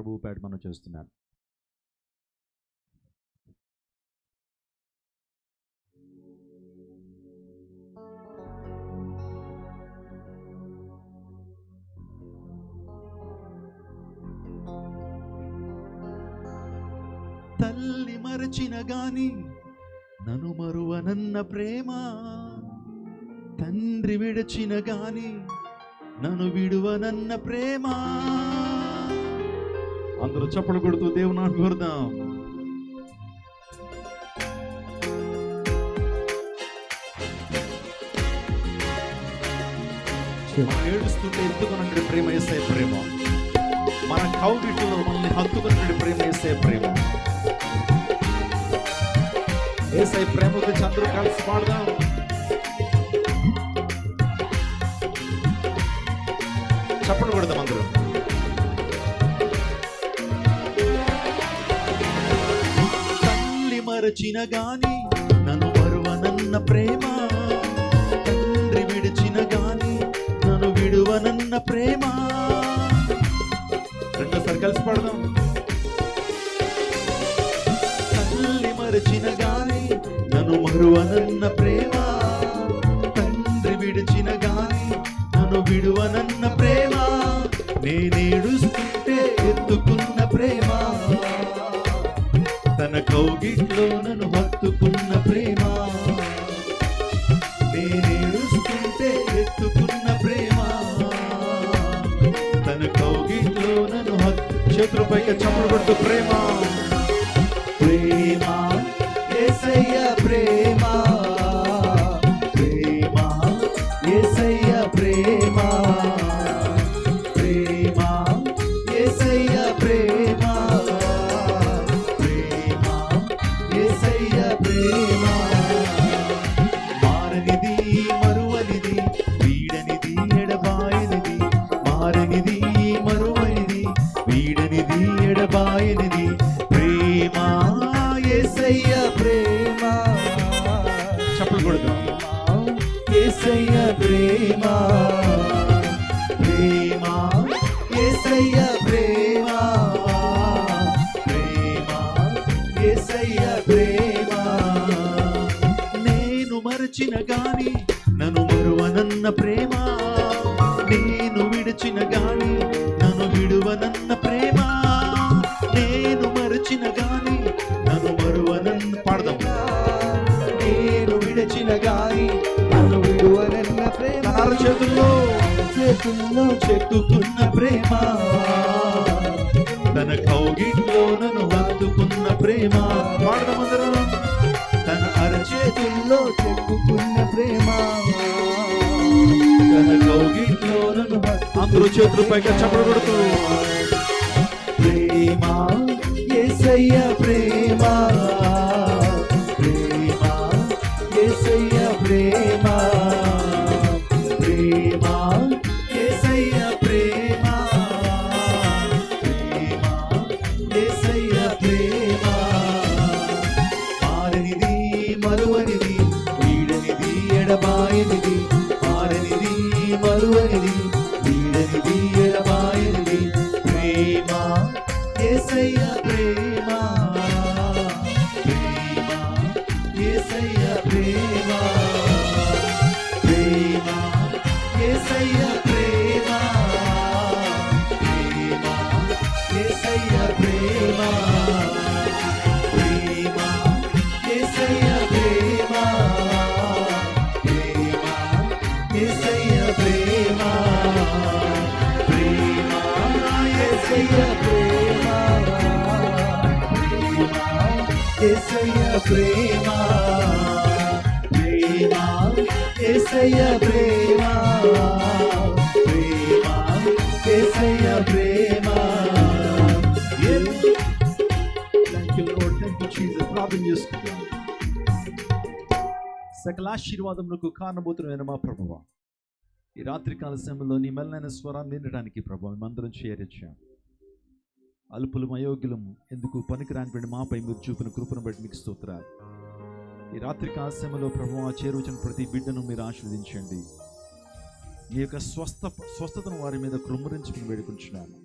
ప్రభువు పేట మనం చేస్తున్నాను. తల్లి మరచిన గాని నన్ను మరువనన్న ప్రేమ, తండ్రి విడచిన గాని నన్ను విడువనన్న ప్రేమ. అందరూ చప్పలు కొడుతూ దేవుని కోరుదాం. మనం ఏడుస్తుంటే ఎత్తుకున్నటువంటి ప్రేమ యేసయ్య ప్రేమ, మన కౌగిట్లో మనల్ని హత్తుకున్నటువంటి ప్రేమ యేసయ్య ప్రేమ. యేసయ్య ప్రేమ గురించి అందరూ కలిసి పాడదాం. చప్పట్లు కొడదాం అందరూ. తల్లి మరచిన గాని నన్ను మరువనన్న ప్రేమ, తండ్రి విడిచిన గాని నన్ను విడువనన్న ప్రేమ. రెండోసారి కలిసి పాడదాం. తల్లి మరచిన గాని నన్ను మరువనన్న ప్రేమ, తండ్రి విడిచిన గాని నన్ను విడువనన్న ప్రేమ. నేనేడుస్తుంటే ఎత్తుకున్న ప్రేమ, తన కౌగిట్లో నన్ను హత్తుకున్న ప్రేమ. నేనేడుస్తుంటే ఎత్తుకున్న ప్రేమ, తన కౌగిట్లో నన్ను చేతులపైకి చప్పలు కొడుతూ ప్రేమ. ప్రేమ యేసయ్య ప్రేమ, ప్రేమ యేసయ్య ప్రేమ, ప్రేమ యేసయ్య ప్రేమ, ప్రేమ యేసయ్య ప్రేమ. మారనిది మరువనిది వీడనిది ఎడబాయనిది, మారనిది మరువనిది వీడనిది ఎడబాయనిది ప్రేమ యేసయ్య ప్రేమ. చప్పలు కొడదాం. యేసయ్య ప్రేమ, ప్రేమ యేసయ్య ప్రేమ, ప్రేమ యేసయ్య ప్రేమ. నేను మరచిన గాని నన్ను మరువనన్న ప్రేమ, నేను విడిచిన గాని నన్ను విడువనన్న ప్రేమ. నేను మరచిన గాని నన్ను మరువనన్న పాడదాం. నేను విడిచిన గాని నన్ను విడువనన్న ప్రేమ, చేతుల్లో చేతుల్లో చెక్కుకున్న ప్రేమ, తన కౌగిట్లో నన్ను హత్తుకున్న ప్రేమ. పాడదాం అందరం. తన అరచేతుల్లో చెక్కుకున్న ప్రేమ, తన కౌగిట్లో నన్ను అందరూ చేతులు పైగా చప్పలు కొడుతూ ప్రేమ యేసయ్య ప్రేమ, ప్రేమ యేసయ్య ప్రేమ, ప్రేమ యేసయ్య ప్రేమ, ప్రేమ యేసయ్య ప్రేమ. మారనిది మరువనిది వీడనిది ఎడబాయనిది, మారనిది మరువనిది వీడనిది ఎడబాయనిది ప్రేమ యేసయ్య ప్రేమ, ప్రేమ యేసయ్య ప్రేమ, ప్రేమ యేసయ్య ప్రేమ, ప్రేమ యేసయ్య ప్రేమ, ప్రేమ యేసయ్య ప్రేమ, ప్రేమ యేసయ్య ప్రేమ, ప్రేమ యేసయ్య ప్రేమ, యేసయ్య ప్రేమ, ప్రేమ యేసయ్య ప్రేమ, ప్రేమ యేసయ్య ప్రేమ. Thank you Lord, thank you Jesus. ప్రార్థన చేసుకుందాం. సకల ఆశీర్వాదములకు కారణభూతుడైన మా ప్రభువా, ఈ రాత్రికాల సమయంలో నీ మెల్లైన స్వరాన్ని వినడానికి ప్రభువా మేమందరం చేరొచ్చాం. అల్పులు అయోగ్యులము ఎందుకు పనికిరానిపడి మాపై మీరు చూపిన కృపను బట్టి మీకు స్తోత్రాలు. ఈ రాత్రి కాలశంలో ప్రభువా చేరువచ్చిన ప్రతి బిడ్డను మీరు ఆశీర్వదించండి. మీ యొక్క స్వస్థతను వారి మీద కృమ్మరించుకుని వేడుకుంటున్నాను.